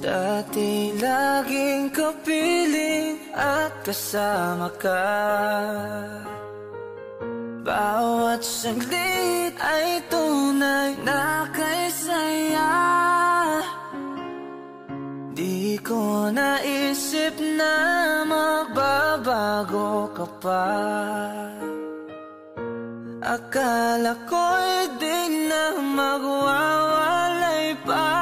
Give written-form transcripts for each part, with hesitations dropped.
Dati laging kapiling at kasama ka. Bawat saglit ay tunay na kay saya. Di ko naisip na magbabago ka pa. Akala ko'y di na magwawalay pa.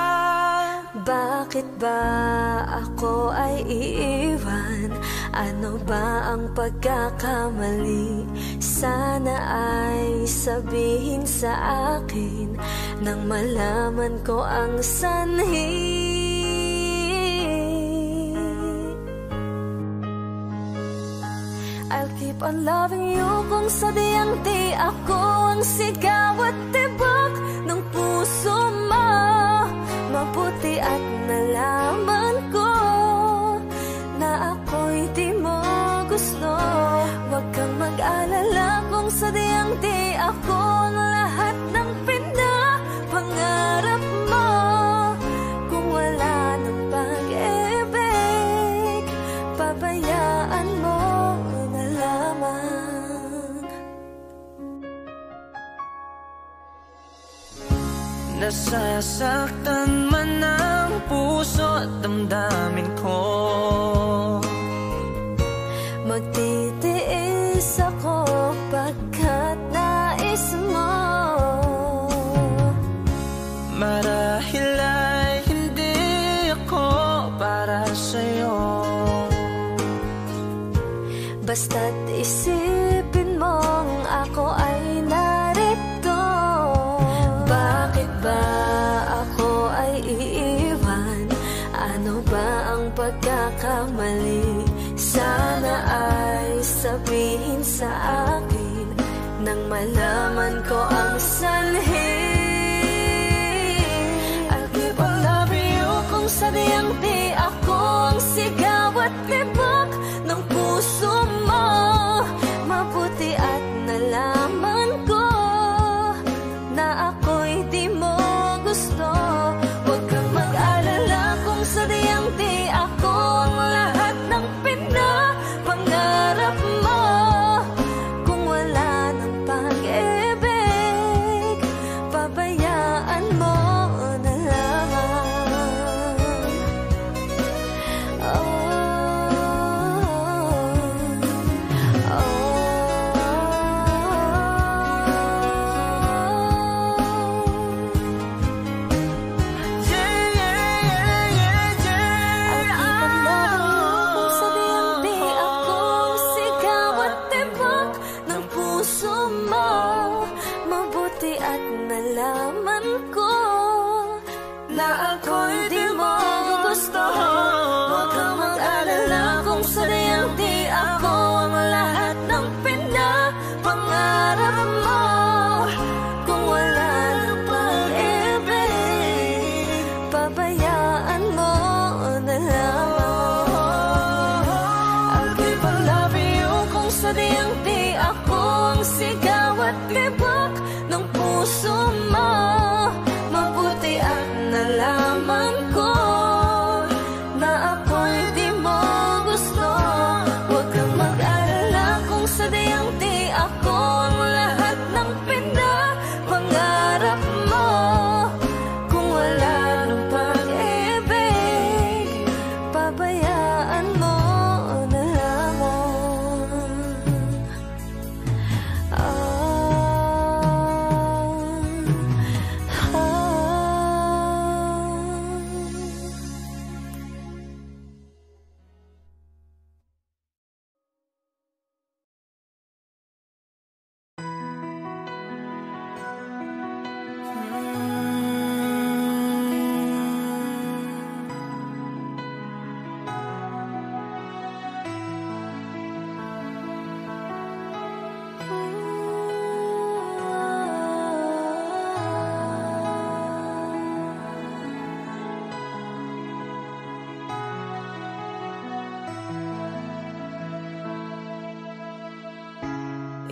Bakit ba ako ay iiwan? Ano ba ang pagkakamali? Sana ay sabihin sa akin nang malaman ko ang sanhi. I'll keep on loving you kung sadyang di ako ang sigaw at tibok ng puso mo. Mabuti at nalaman ko na ako'y di mo gusto. Huwag kang mag-alala kung sadyang di ako ang lahat ng pinapangarap mo. Kung wala ng pag-ibig, pabayaan mo na lamang. Nasasaktan man ang puso at damdamin ko. Magtitiis ako pagkat nais mo. Marahil ay hindi ako para sa'yo. Basta't isipin mong ako ay narito. Bakit ba ako ay iiwan? Ano ba ang pagkakamali? Sana ay sabihin sa akin nang malaman ko ang sanhi. I'll keep on loving you kung sadyang di ako ang sigaw at tibok ng puso mo. Mabuti at nalaman ko na ako'y di mo gusto. Huwag kang mag-alala kung sadyang di ako ang lahat ng pinapangarap mo. Kung wala ng pag-ibig, pabayaan mo na lamang. Mabuti at nalaman ko na ako'y di mo gusto. Huwag kang mag-alala kung sadyang di ako ang lahat ng pinapangarap mo. Kung wala ng pag-ibig, pabayaan mo na lamang. I'll keep on loving you kung sadyang di ako ang sigaw at tibok ng puso mo. Mabuti at nalaman ko na ako'y di mo gusto. Huwag kang mag-alala kung sadyang di ako ang lahat ng pinapangarap mo. Kung wala ng pag-ibig, pabayaan mo na lamang.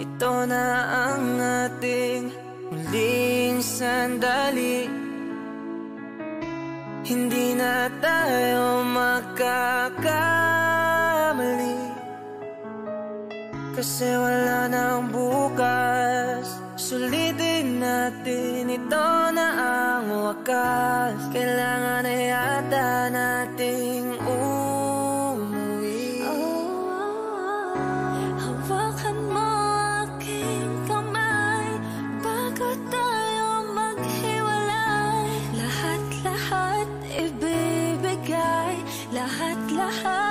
Ito na ang ating muling sandali. hindi na tayo magkakamali. Kasi wala nang bukas, sulitin natin, ito na ang wakas. Kailangan na yata nating umuwi. Hawakan mo aking kamay bago tayo maghiwalay. Lahat-lahat ibibigay, lahat-lahat.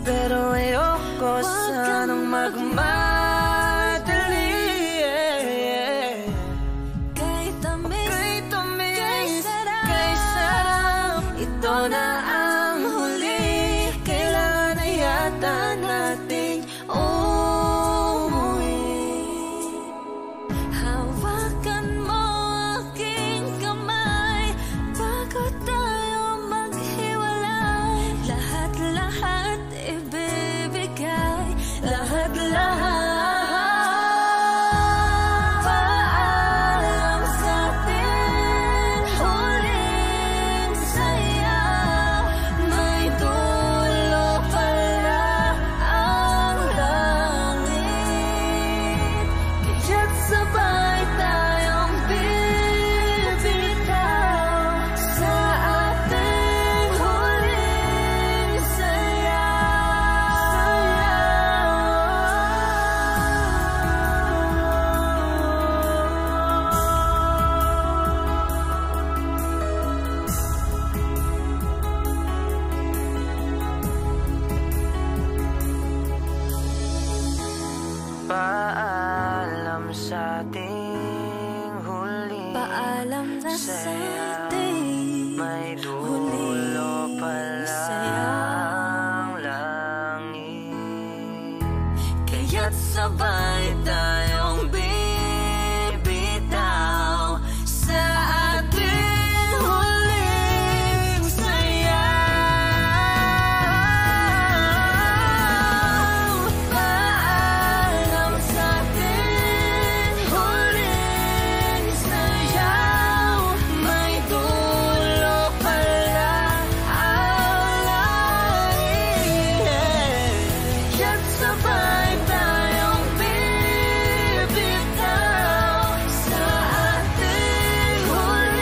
Pero ayoko sanang magmadali. Kay tamis, kay sarap, ito na ang huli. Kailangan na yata nating umuwi. Hawakan mo aking kamay bago tayo maghiwalay. Lahat-lahat ibibigay, lahat-lahat. Paalam sa'tin, huling sayaw. May dulo pala ang langit. Kaya't sabay tayong bibitaw sa ating huling Paalam sa ating huling paalam na sa ating may dulo pala ang langit. Kaya't sabay tayong bibitaw sa ating huling sayaw. Paalam sa ating huling sayaw. May dulo pala ang langit. Kaya't sabay tayong bibitaw sa ating huling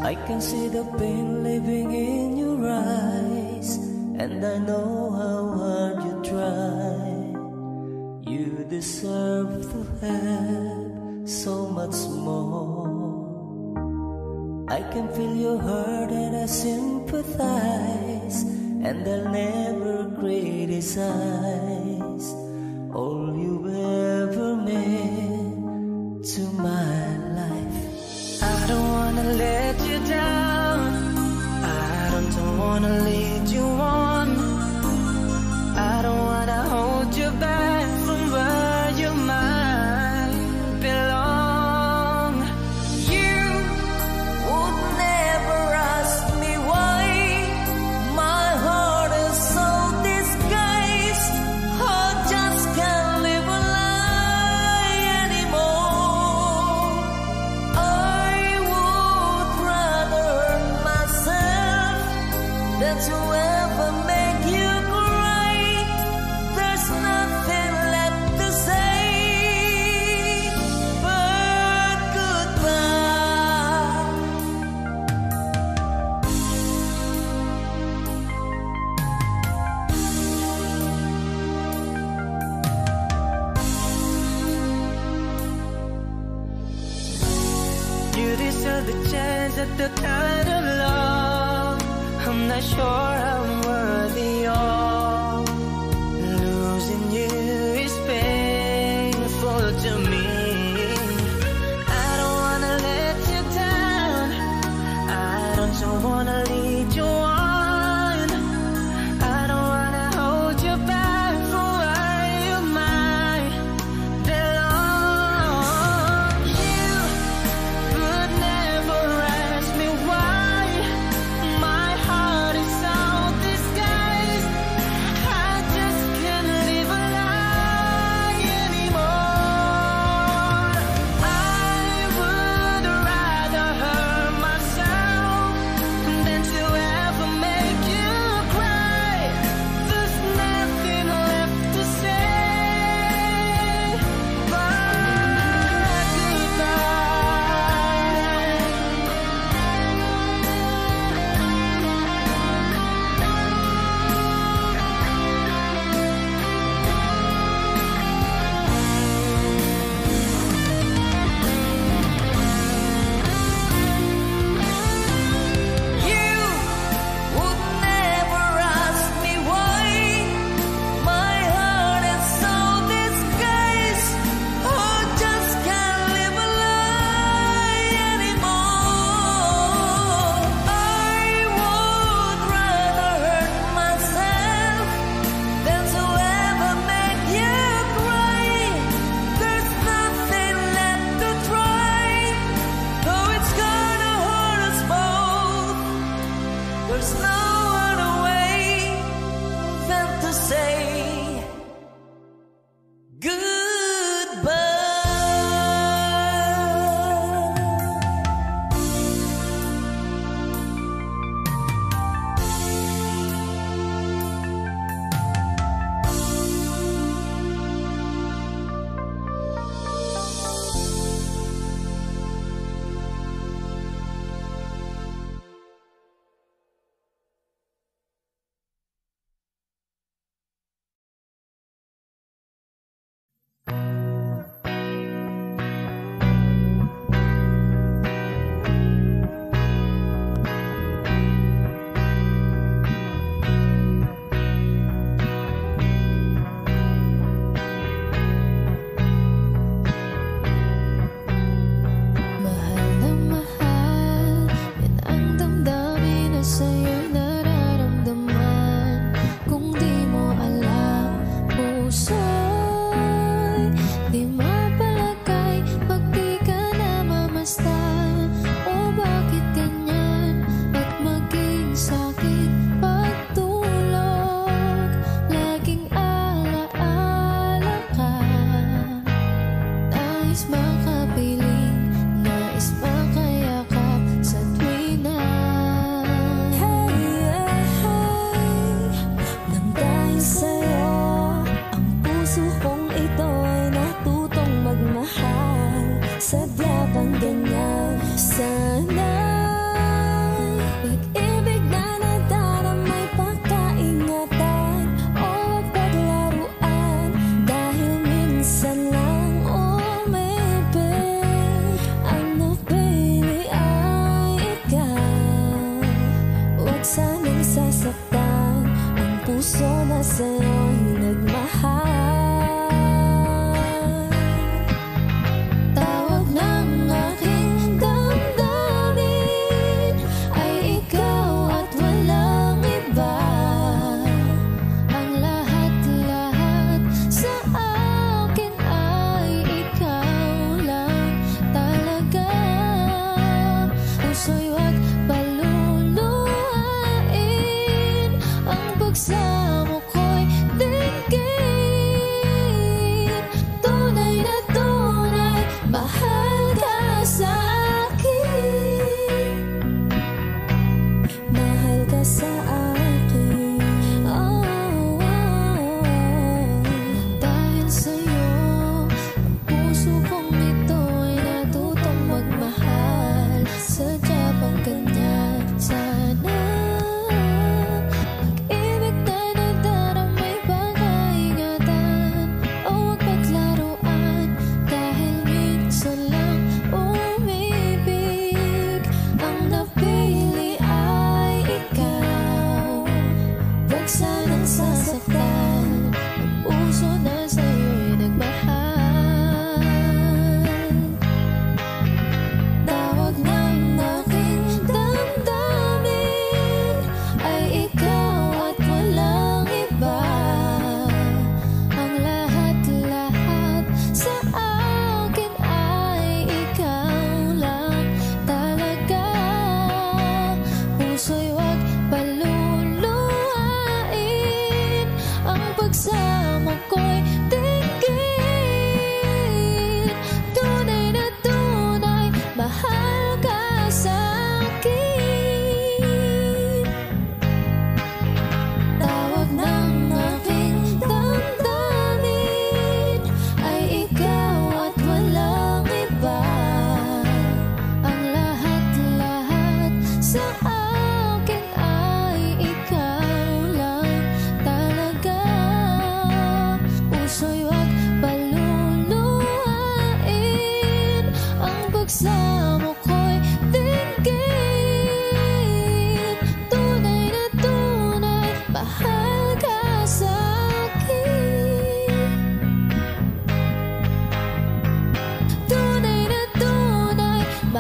I can see the pain living in your eyes, and I know how hard you try. You deserve to have so much more. I can feel your hurt and I sympathize, and I'll never criticize all you've ever meant to my life. I don't wanna let you down, I don't wanna lead you on, I don't wanna hold you back from where you might belong. You would never ask me why my heart is so disguised. I just can't live a lie anymore. I would rather hurt myself than to ever make you cry. There's nothing left to say but goodbye. You deserve the chance at the kind of love I'm not sure I'm worthy of. Losing you is painful to me. I don't wanna let you down, I don't wanna lead you on, I don't wanna hold you back from where you might belong. You would never ask me why my heart is so disguised. I just can't live a lie anymore. I would rather hurt myself than to ever make you cry. There's nothing left to say but you would never ask me why my heart is so disguised. I just can't live a lie anymore. I would rather hurt myself than to ever make you cry. There's nothing left to try, though it's gonna hurt us both. There's no other way than to say goodbye. Mahal na mahal, yan ang damdamin na sa'yo'y nararamdaman. Kung di mo alam, puso'y di mapalagay pag di ka namamasdan. O bakit ganyan at maging sakit pagtulog? Laging alaala ka, nais makapiling, nais makayakap sa tuwina. Hey, nang dahil sa'yo, ang puso kong ito ay natutong magmahal. Sadya bang ganyan? Sana'y pag-ibig na nadaramay pagkaingatan o paglaruan. Dahil minsan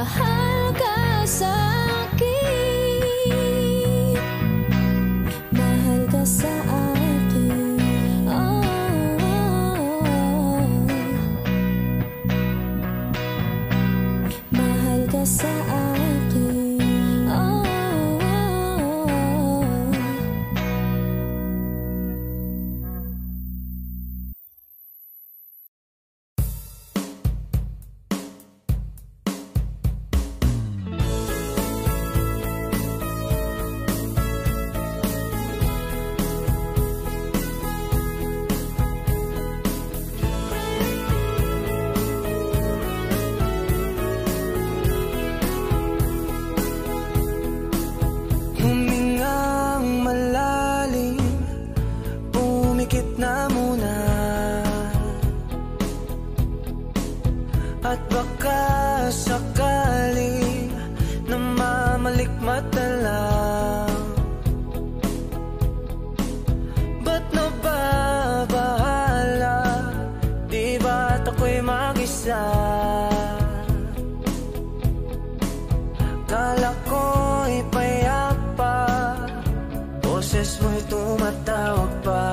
Mahal ka sa akin, mahal ka sa akin, oh, mahal ka sa akin, oh. At baka sakali na mamalikmat na lang. Ba't nababahala? Di ba't ako'y mag-isa? Kala ko'y payapa, boses mo'y tumatawag pa.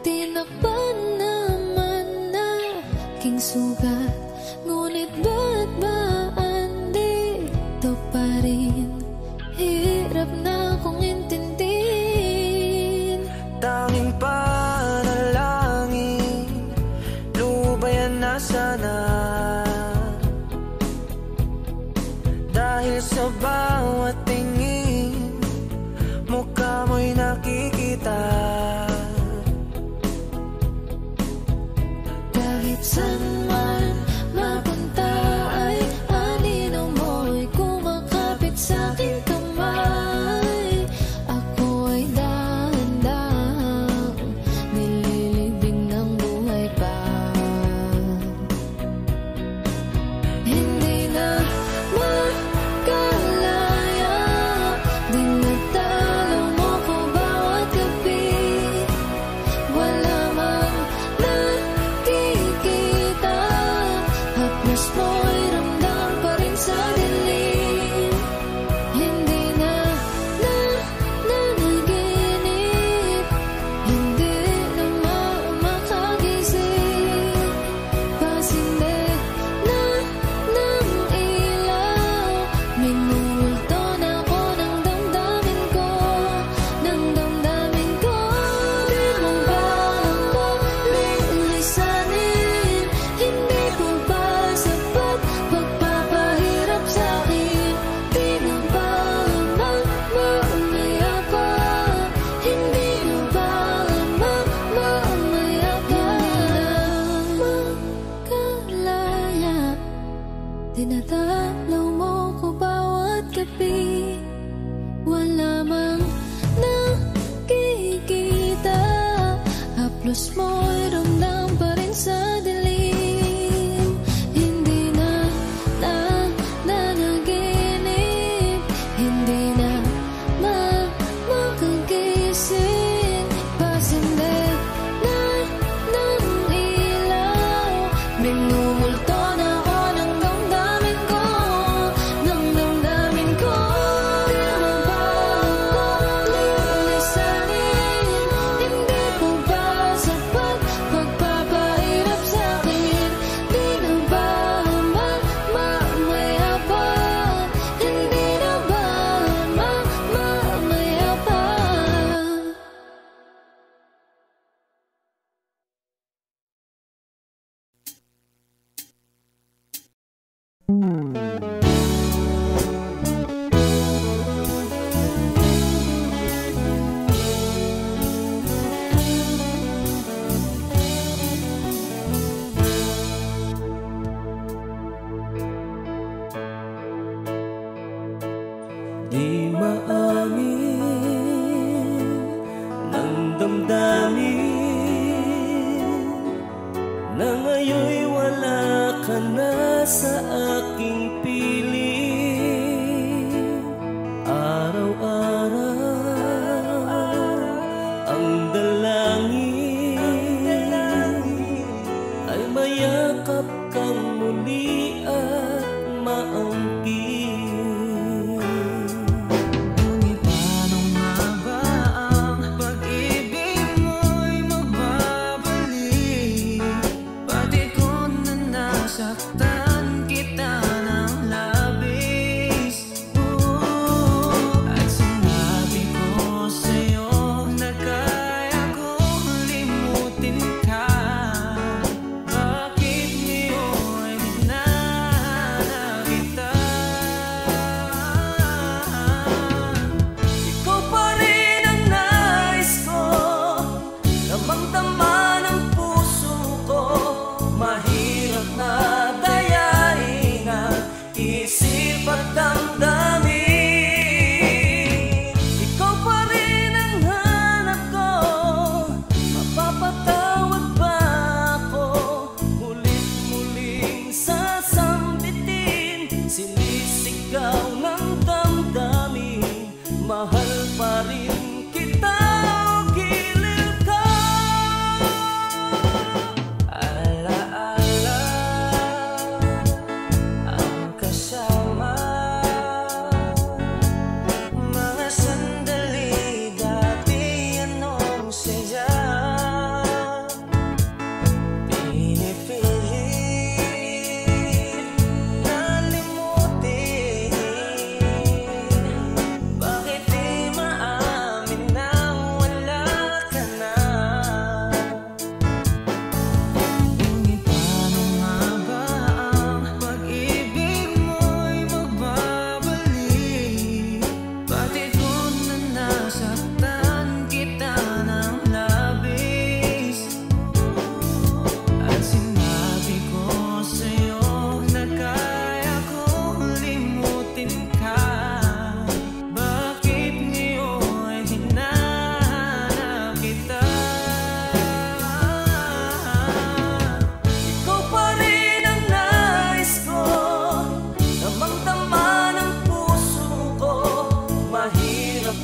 Tinakpan naman na king sugat, ngunit ba't ba andito pa rin? Hirap na kong intindihin. Tanging panalangin, lubayan na sana. pa rin kita o giliw ka. Alaala ang kasama, mga sandali dati anong saya.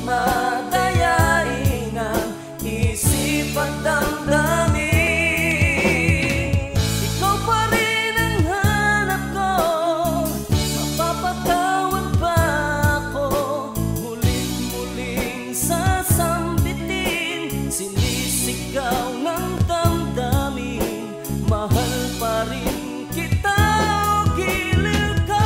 Madayain ang isip at damdamin. Ikaw pa rin ang hanap ko, mapapatawad ba ako? Muling-muling sasambitin, sinisigaw ng damdamin. Mahal pa rin kita o giliw ka.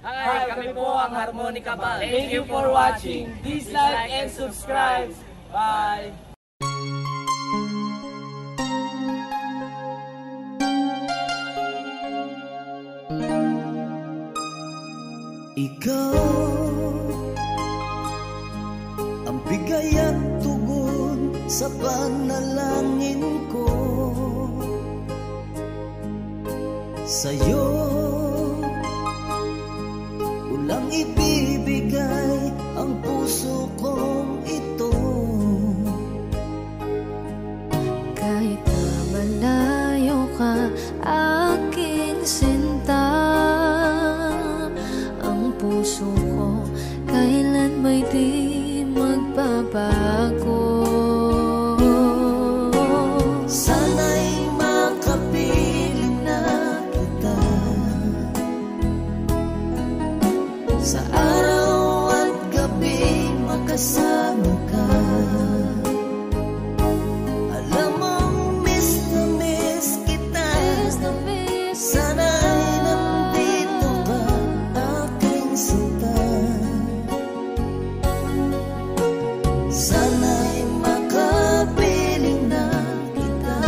Hi, kami po ang Harmonica Band. Thank you for watching. Please like and subscribe. Bye! Ikaw ang bigay at tugon sa panalangin ko. Sa'yo ulang ibibigay ang puso kong ito. Kahit na malayo ka, aking sinta, ang puso ko kailan may di magbabago. Sana'y makapiling na kita sa araw at gabi, makasama ka. Alam mong miss na miss kita. Sana'y nandito ka, aking sinta. Sana'y makapiling na kita.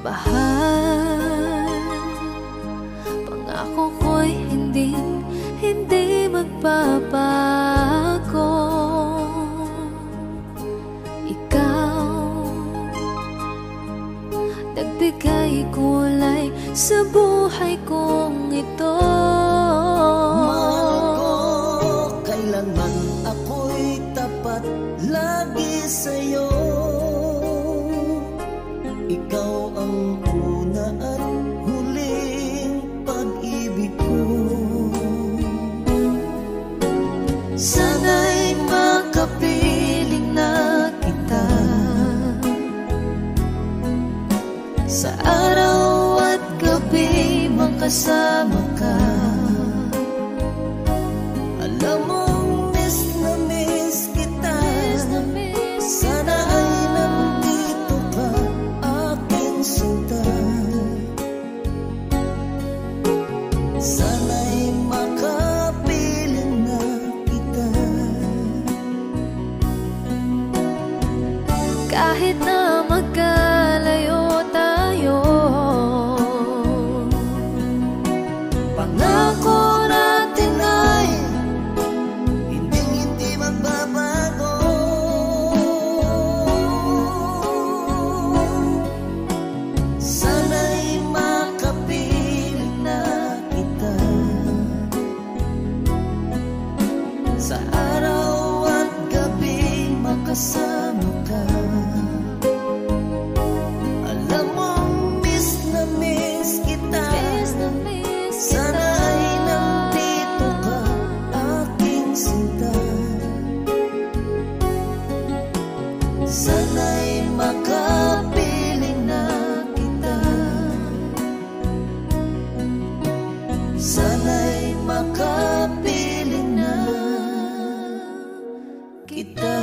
Bahal, pangako ko'y hindi magbabago. Ikaw, nagbigay kulay sa buhay kong ito. Mahal ko, kailanman ako'y tapat lagi sa'yo. Ikaw ang una at huling pag-ibig ko. Sana'y makapiling na kita Sa araw at gabi makasama ka. Alam mong miss na miss kita. Sana ay nandito ka, aking sinta. Sana'y makapiling na kita. Kahit na magkalayo tayo, pangako natin ay hindi magbabago. Sana'y makapiling na kita. Sa araw at gabi makasama ka. Alam mong miss na miss kita. Sana ay nandito ka, aking sinta. Sana'y makapiling na kita. Sana'y makapiling na kita.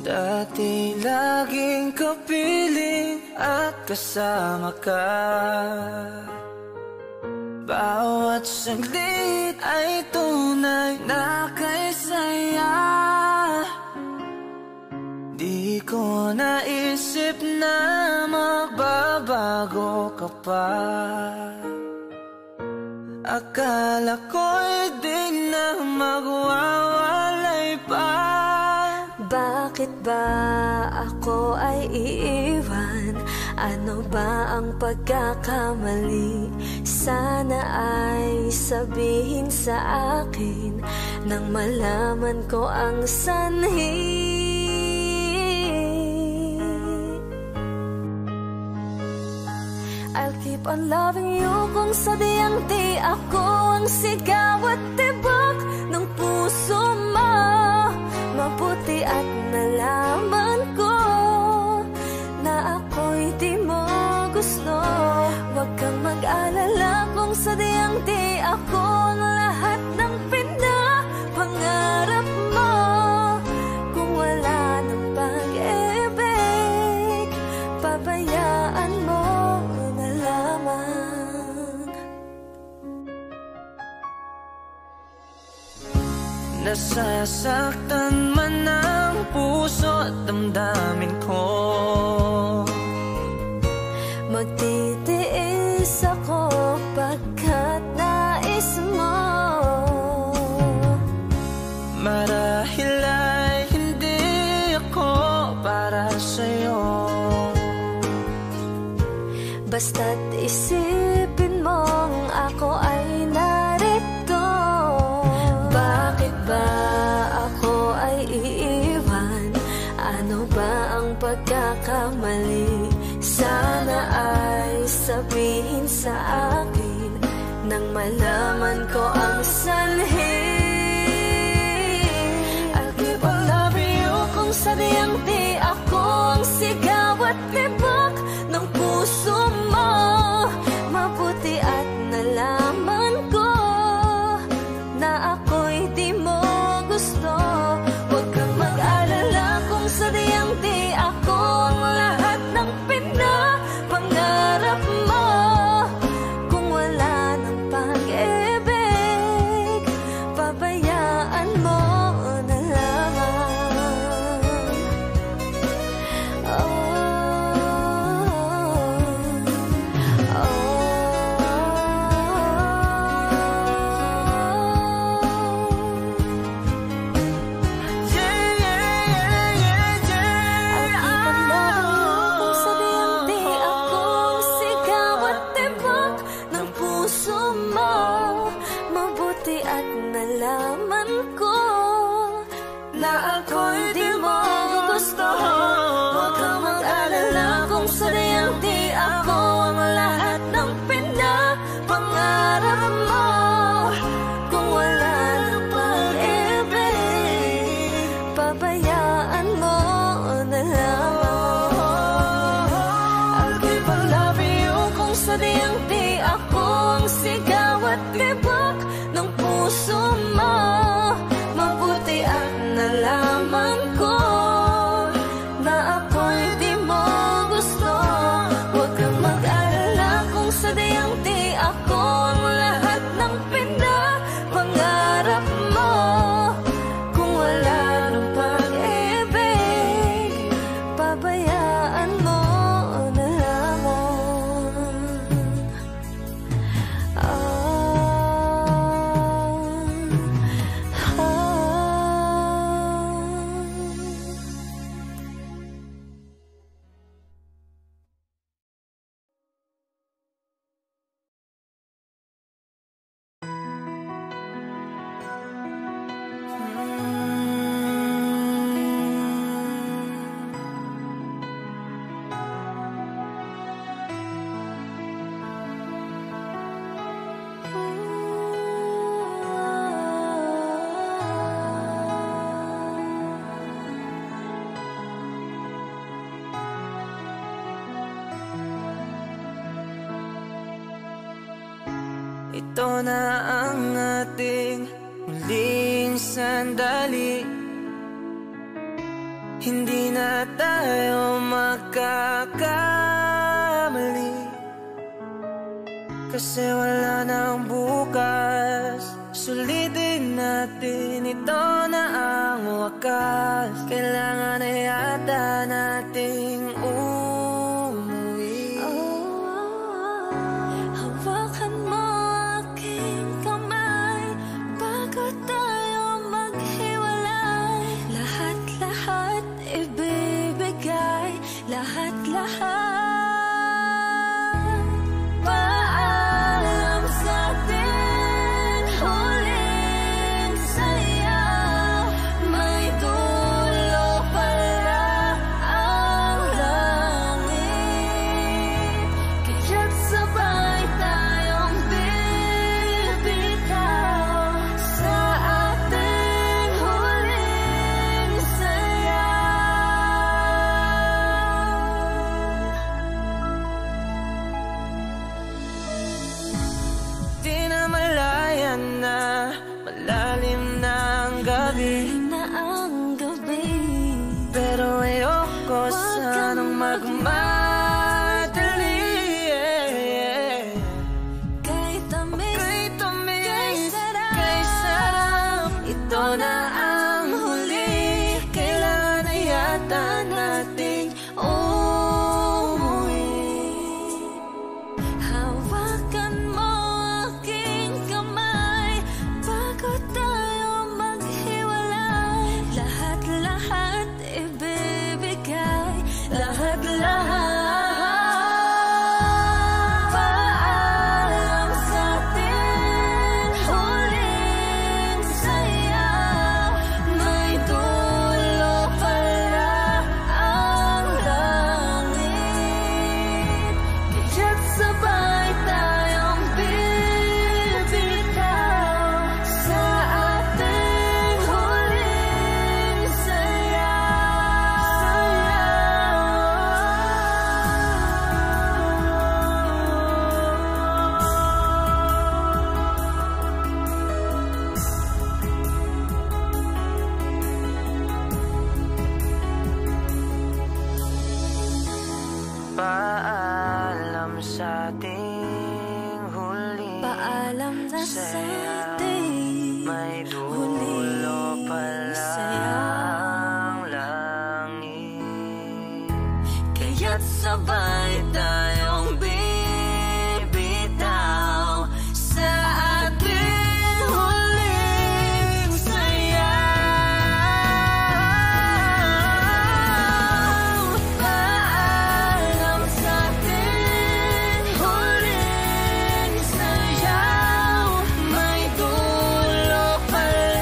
Dati laging kapiling at kasama ka. Bawat saglit ay tunay na kay saya. Di ko naisip na magbabago ka pa. Akala ko'y di na magwawalay pa. Bakit ba ako ay iiwan? Ano ba ang pagkakamali? Sana ay sabihin sa akin nang malaman ko ang sanhi. I'll keep on loving you kung sadyang di ako ang sigaw at tibok ng puso mo. Mabuti at nalaman ko na ako'y di mo gusto. Huwag kang mag-alala kung sadyang di ako ang lahat ng pinapangarap mo. Kung wala ng pag-ibig, pabayaan mo na lamang. Nasasaktan man ang puso at damdamin ko. Magtitiis ako pagkat nais mo. Marahil ay hindi ako para sa'yo. Basta't isipin mong ako ay narito. Bakit ba ako ay iiwan? Ano ba ang pagkakamali? Sana ay sabihin sa akin nang malaman ko ang sanhi. I'll keep on loving you kung sadyang di ako ang sigaw at tibok ng puso mo. Mabuti at nalaman ko na ako'y di mo gusto. Huwag kang mag-alala kung sadyang di ako ang lahat ng pinapangarap mo. Kung wala ng pag-ibig, sadyang di ako ang sigaw at tibok ng puso mo. Mabuti at nalaman ko na ako'y di mo gusto. Huwag kang mag-alala kung sadyang di ako ang lahat ng pinapangarap mo. Kung wala nang pag-ibig, pabayaan mo na lamang. Ito na ang ating muling sandali. Hindi na tayo magkakamali, kasi wala nang bukas. Sulitin natin, ito na ang wakas. Kailangan na yata nating umuwi. Hawakan mo aking kamay bago tayo maghiwalay. Lahat-lahat ibibigay, lahat-lahat. Paalam sa ating huling saya. May dulo pala ang langit, kaya't sabay tayong bibitaw sa ating huling saya. Di na malayan na, malalim na ang gabi, Na ang gabi, pero ayoko sanang magmadali. kay tamis, Kay tamis, kay sarap. kay sarap, ito na ang huli. Kailangan na yata nating umuwi. Hawakan mo aking kamay bago tayo maghiwalay. Lahat-lahat ibibigay, lahat-lahat. Paalam sa ating huling saya. May dulo pala ang langit, kaya't sabay tayong bibitaw sa ating huling saya. Paalam sa ating huli. Paalam na sa ating May dulo huling pala saya. ang langit, Kaya't sabay tayong bibitaw sa ating huling saya. Paalam sa ating huling saya. May dulo pala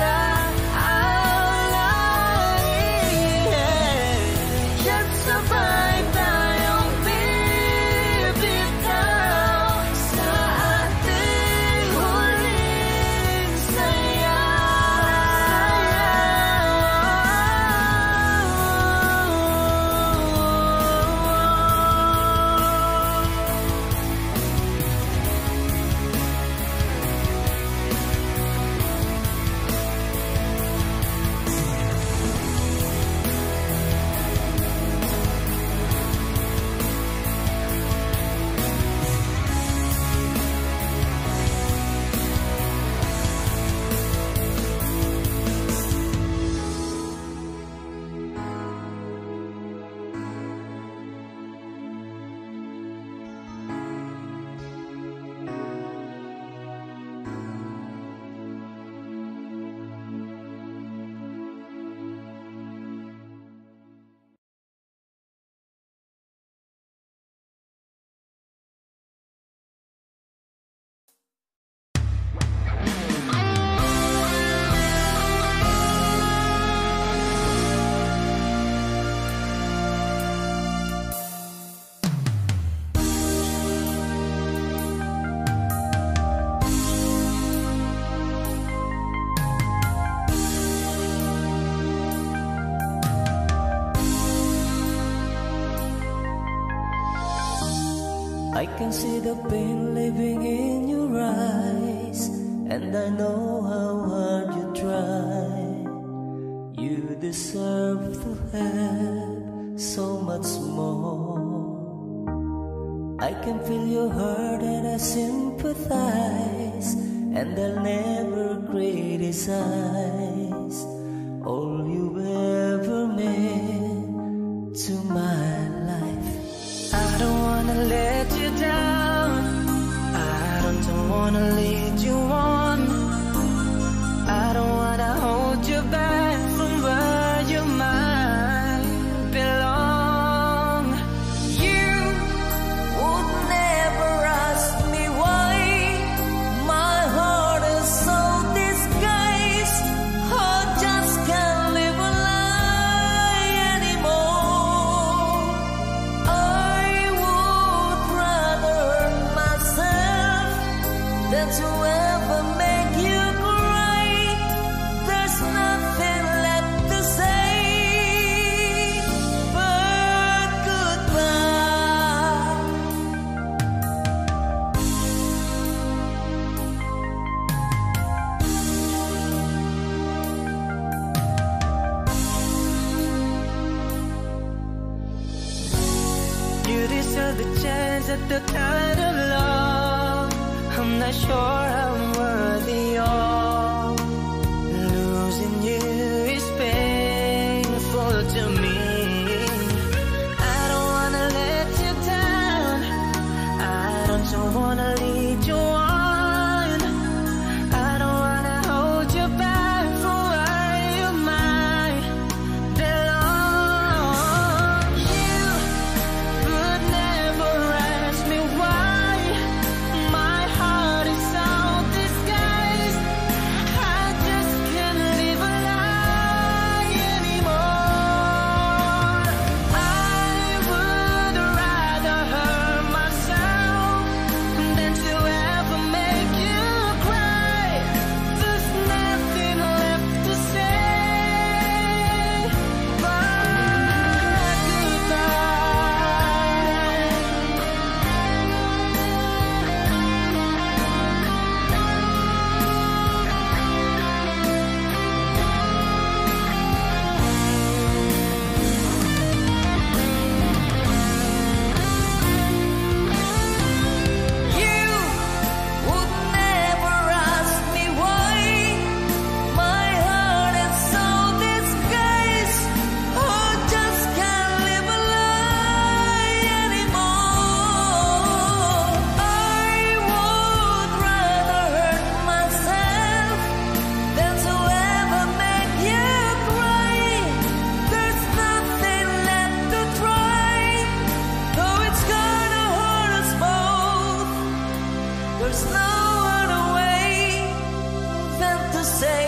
I can see the pain living in your eyes, and I know how hard you try. You deserve to have so much more. I can feel your hurt and I sympathize, and I'll never criticize all you've ever meant to my life. I don't wanna let you down, I don't wanna lead you on, I don't wanna hold you back from where you might belong. You would never ask me why my heart is so disguised. I just can't live a lie anymore. I would rather hurt myself than to ever make you cry. There's nothing left to say but goodbye. You deserve the chance at the kind of love I'm not sure I'm worthy of. Losing you is painful to me. I don't wanna let you down, I don't wanna lead you on, I don't wanna hold you back from where you might belong. You would never ask me why my heart is so disguised. I just can't live a lie anymore. I would rather hurt myself than to ever make you cry. There's nothing left to say but You would never ask me why my heart is so disguised. I just can't live a lie anymore. I would rather hurt myself than to ever make you cry. There's nothing left to try, though it's gonna hurt us both. There's no other way than to say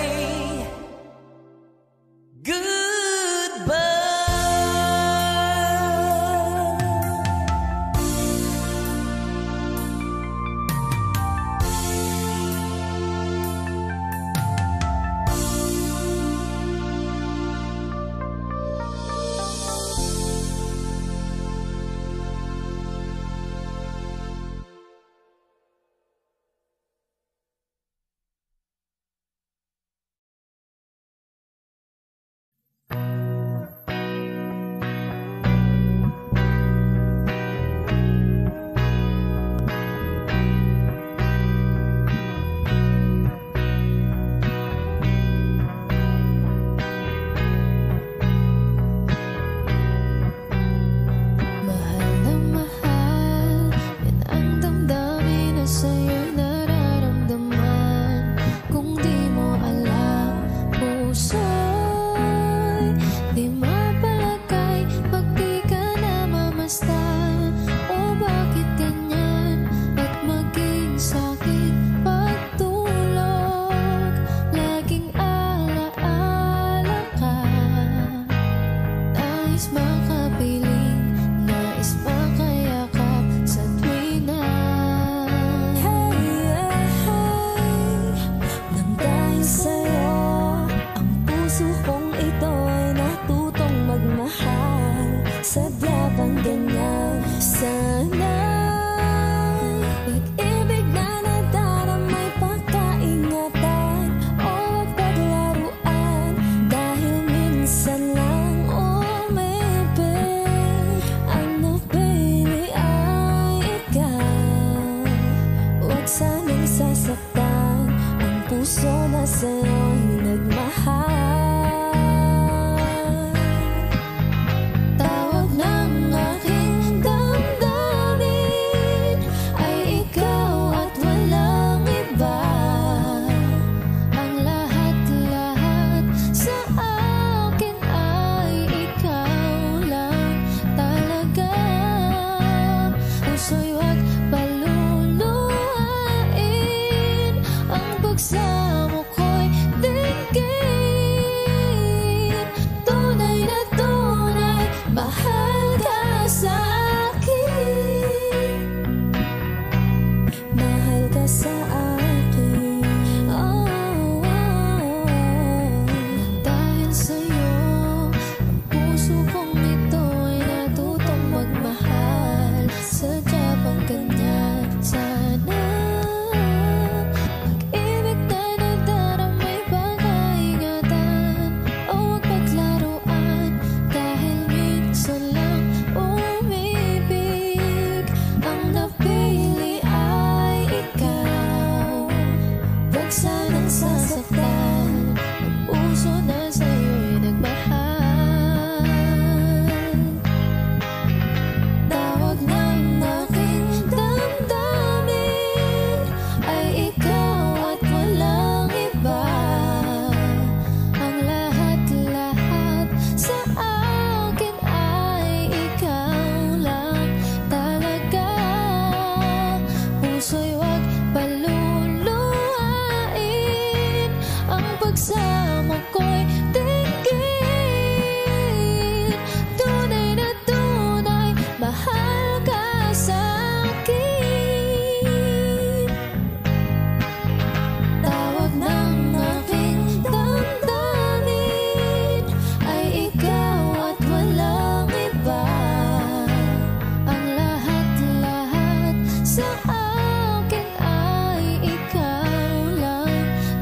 sa akin ay ikaw lang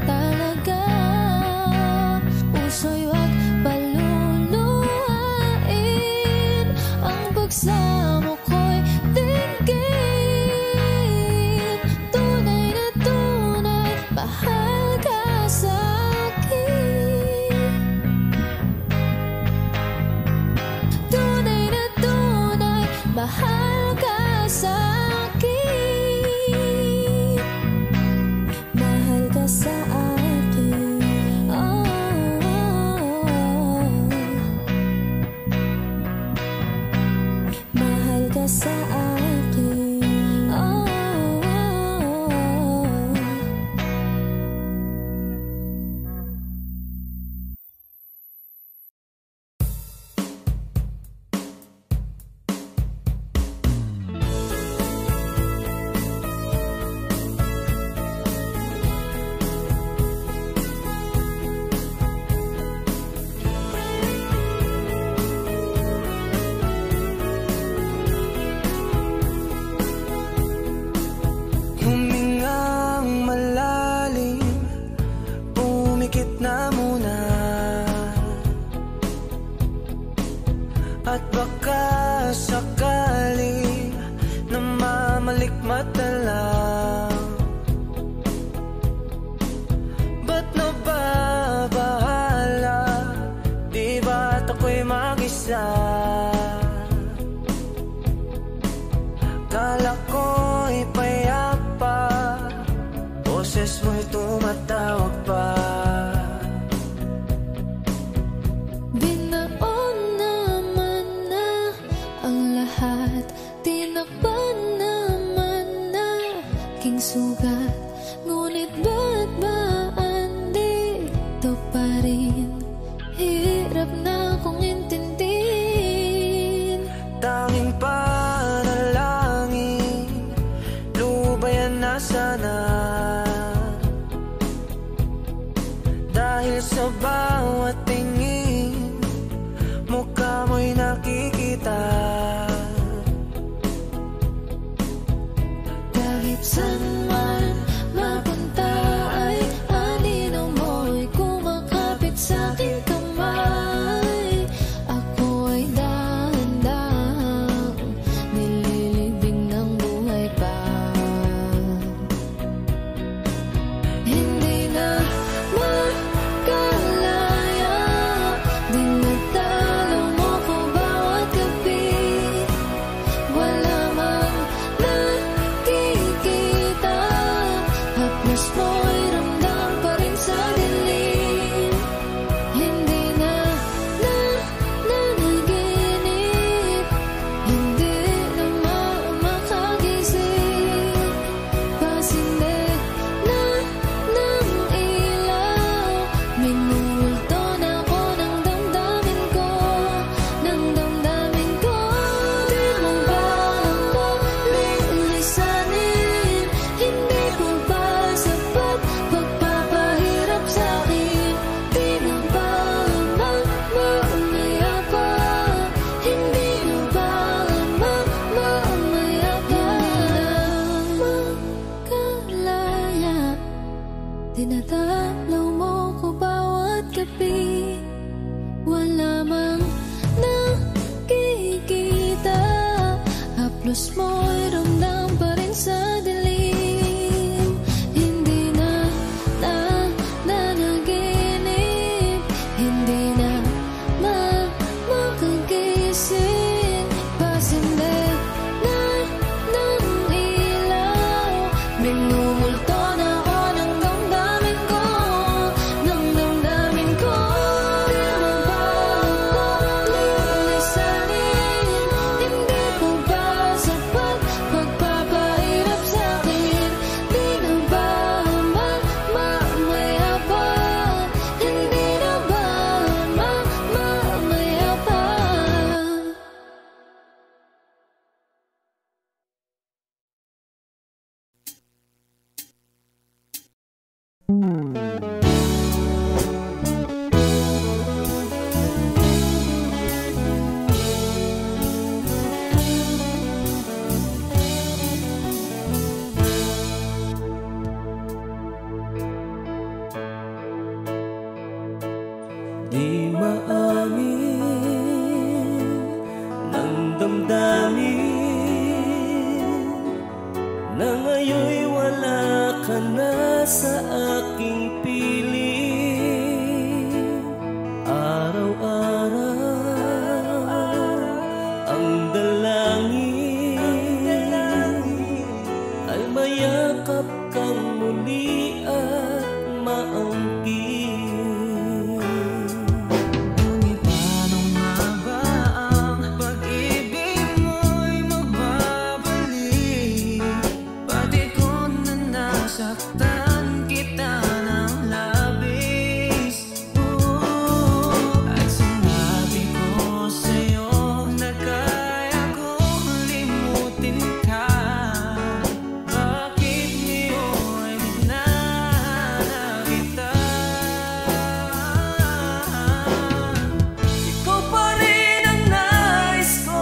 talaga. Puso'y wag paluluhain, ang pagsamo ko'y dinggin. Tunay na tunay, mahal ka sa'kin. Tunay na tunay, mahal ka sa'kin. Mahal ka sa akin. Oh, mahal ka sa akin. Oh, Humingang malalim, pumikit na muna, at baka sakali namamalikmata lang. Ba't nababahala? Di ba't ako'y mag-isa? Kala ko'y payapa, boses mo'y tumatawag pa. binaon naman na ang lahat, tinakpan naman na king sugat. Ngunit ba't ba andito pa rin? Hirap na kong intindihin. Tanging panalangin, lubayan na sana. Dahil sa bawat tingin, mukha mo'y nakikita. Kahit saan man mapunta ay anino mo'y kumakapit sa'king kamay. Ako ay dahan-dahang nililibing ng buhay pa. Hindi na makalaya, dinadalaw mo ko bawat gabi. Wala mang nakikita, haplos mo'y ramdam pa rin sa dilim. Hindi na nanaginip, hindi na makagising. Pasinde na ng ilaw, minulto na ako ng damdamin ko, ng damdamin ko. Di mo ba ako lilisanin? Hindi ko ba sapat pagpapahirap sa'kin? Di na ba mamaya pa? Hindi na ba mamaya pa? Makalaya, dinadalaw mo ko bawat gabi. Wala mang nakikita, haplos mo'y ramdam pa rin sa dilim. Hindi na nanaginip, hindi na makagising. Pasinde na ng ilaw, minumulto na ako ng damdamin ko, ng damdamin ko. Di mo ba ako lilisanin? Hindi ko ba sapat pagpapahirap sa'kin? Di na ba mamaya pa? Hindi na ba mamaya pa? na ngayon'y wala ka na sa aking piling. Araw-araw ang dalangin ay mayakap kang muli at maangkin. Ngunit paano nga ba ang pag-ibig mo'y magbabalik? Pati ko na nasaktan kita ng labis. At sinabi ko sa'yo na kaya kong limutin ka. Bakit ngayon hinahanap kita? Ikaw pa rin ang nais ko,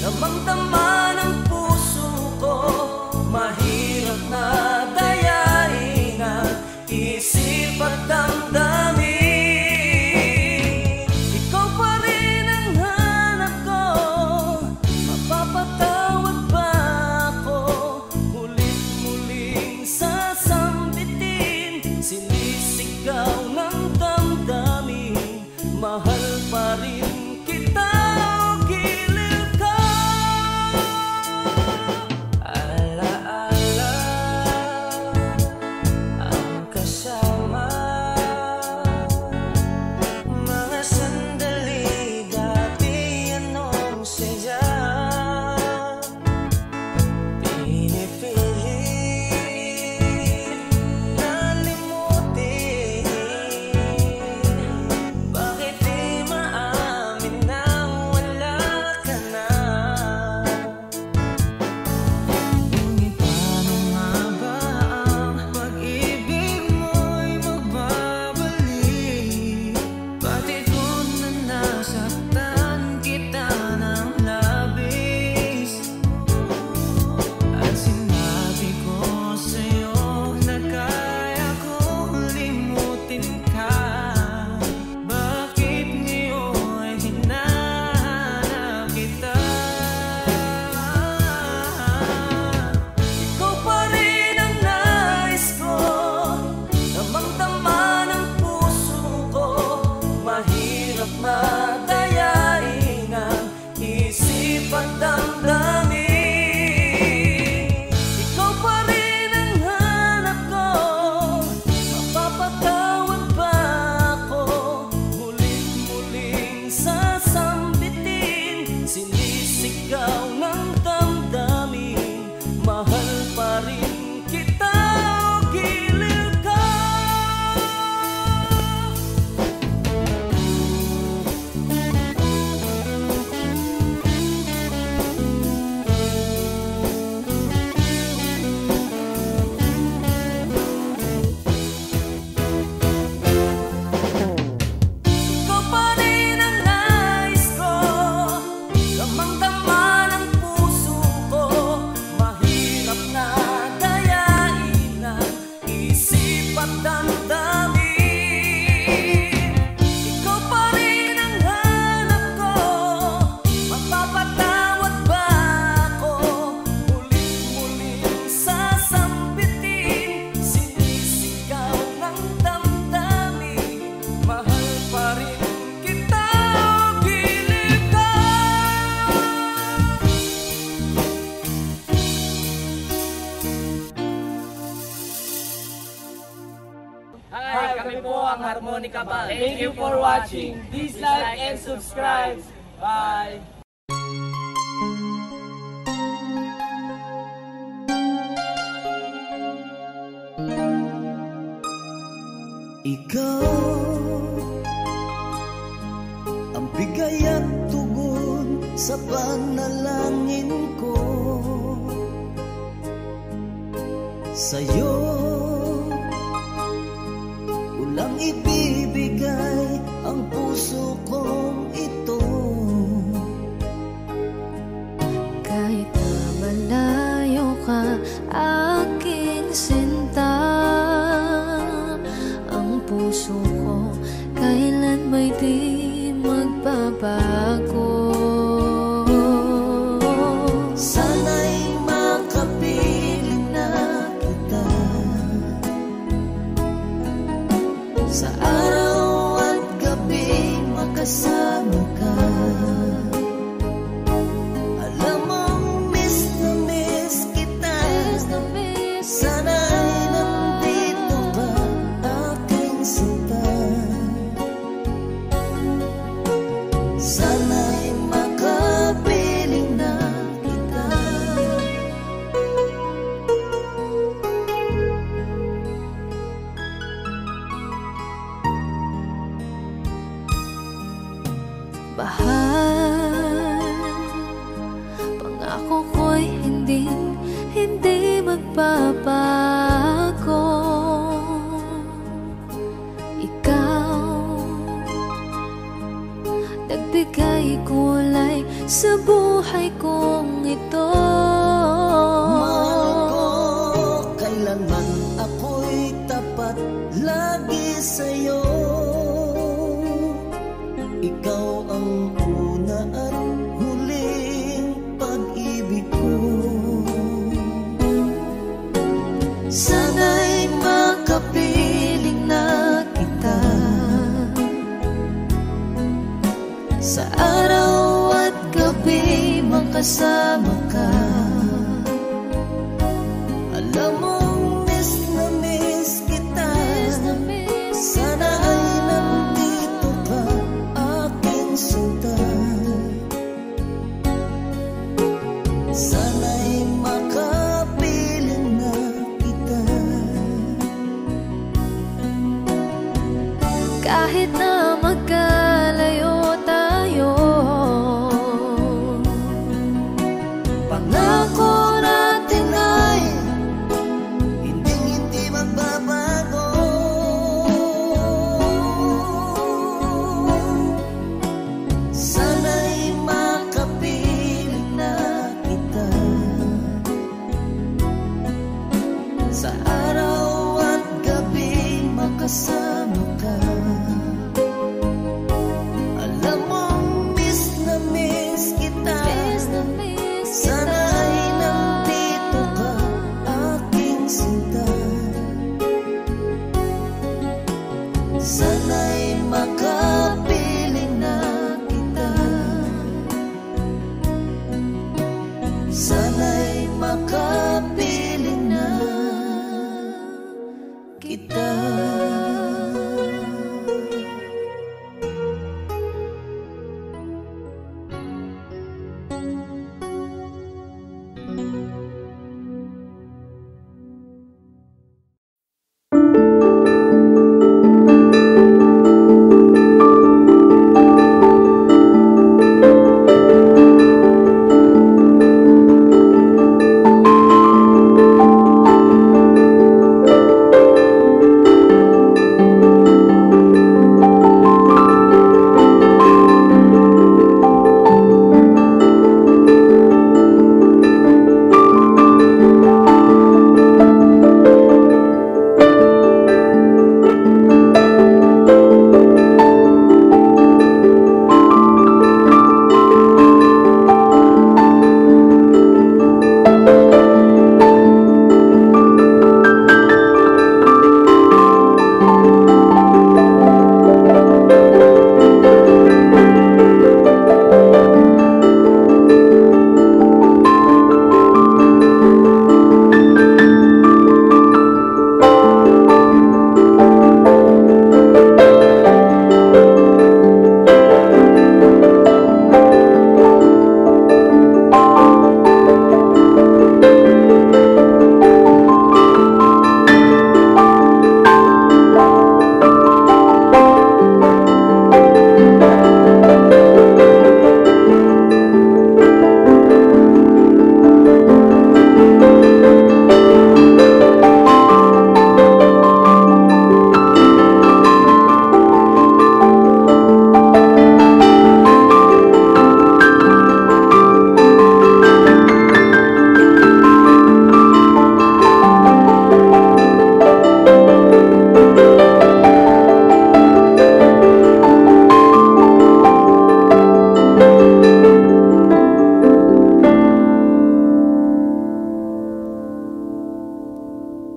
damang-dama ng puso ko. Mahirap na dayain ang isip at damdamin. Ikaw pa rin ang hanap ko, mapapatawad ba ako? Mulit-muling sasambitin, sinisigaw ng damdamin. Mahal pa rin kita o giliw ka. Alaala ang kasama, mga sandali dati anong saya. Pinipilit na limutin, bakit di maamin na wala ka na? Ngunit paano nga ba ang pag-ibig mo'y magbabalik? Pati ko na nasaktan kita ng labis. At sinabi ko sa'yo na kaya kong limutin ka. Bakit ngayon hinahanap kita? Ikaw pa rin ang nais ko, damang-dama ng puso ko. Mahirap madayain ang isip at damdamin. Ikaw pa rin ang hanap ko, mapapatawad ba ako? Mulit-muling sasambitin, sinisigaw ng damdamin. Mahal pa rin kita o giliw ka. Ikaw pa rin ang nais ko, damang-dama ng puso ko. Mahirap na dayain ang isip at damdamin. Ikaw pa rin ang hanap ko, mapapatawad ba ako? Mulit-muling sasambitin, sinisigaw ng damdamin. Mahal pa rin kita o giliw ka. Hi, kami po ang Harmonica Band. Thank you for watching. Please like and subscribe. Bye! Ikaw ang bigay at tugon sa panalangin ko. Sa'yo ulang ibibigay ang puso kong ito. Kahit na malayo ka, aking sinta, ang puso ko kailan may di magbabago. Sana'y makapit Sana'y makapiling na kita sa araw at gabi makasama ka. Alam mong miss na miss kita. Sana ay nandito ka, aking sinta. Sana'y makapiling na kita. Kahit na magkalayo tayo, pangako natin ay hindi magbabago. Sana'y makapiling na kita sa araw at gabi makasama.